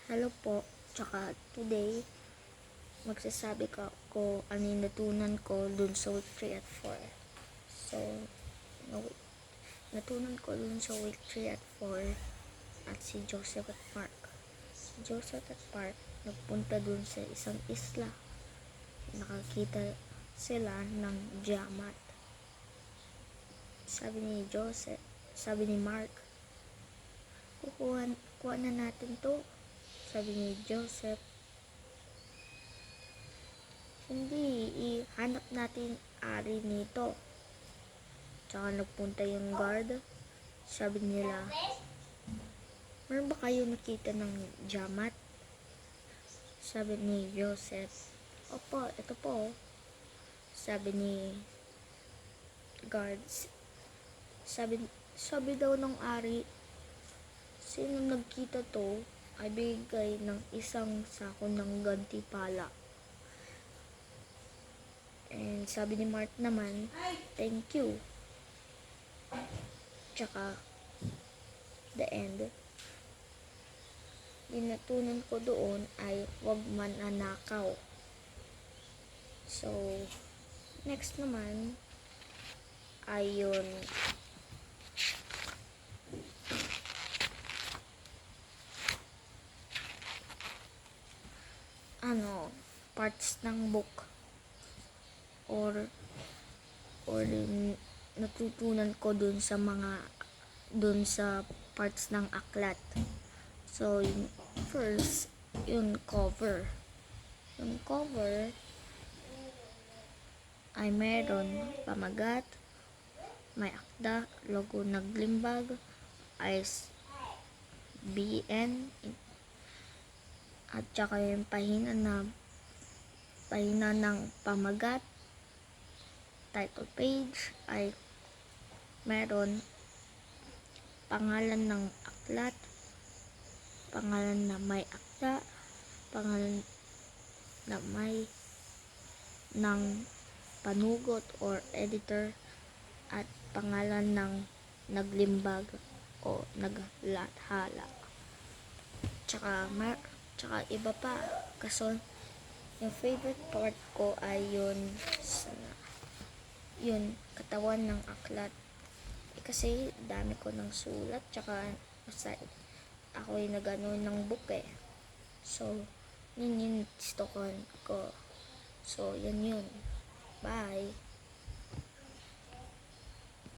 Hello po, tsaka today magsasabi ko ano yung natunan ko dun sa week 3 at 4. So, no, natunan ko dun sa week 3 at 4 at si Joseph at Mark. Si Joseph at Mark nagpunta dun sa isang isla. Nakakita sila ng Tiamat. Sabi ni Mark, kuha na natin to. Sabi ni Joseph, hindi, ihanap natin ari nito. Tsaka nagpunta yung guard. Sabi nila, meron ba kayo nakita ng Tiamat? Sabi ni Joseph, opo, ito po. Sabi ni guards, sabi daw ng ari, sino nagkita to ay bigay ng isang sako ng gantimpala. And sabi ni Mark naman, thank you. Tsaka, the end. Yung natunan ko doon ay wag mananakaw. So, next naman ay yun. Parts ng book or natutunan ko dun sa parts ng aklat. So, yung first, yung cover. Yung cover ay meron pamagat, may akda, logo naglimbag, ISBN, at saka yung pahina ng pamagat. Title page ay meron pangalan ng aklat, pangalan na may akda, pangalan na may ng panugot or editor, at pangalan ng naglimbag o naglathala. Tsaka iba pa. Kaso yung favorite part ko ay yun katawan ng aklat. Kasi dami ko ng sulat, tsaka ako ay nagano ng book eh. So, yun yung gusto ko. So, yun. Bye!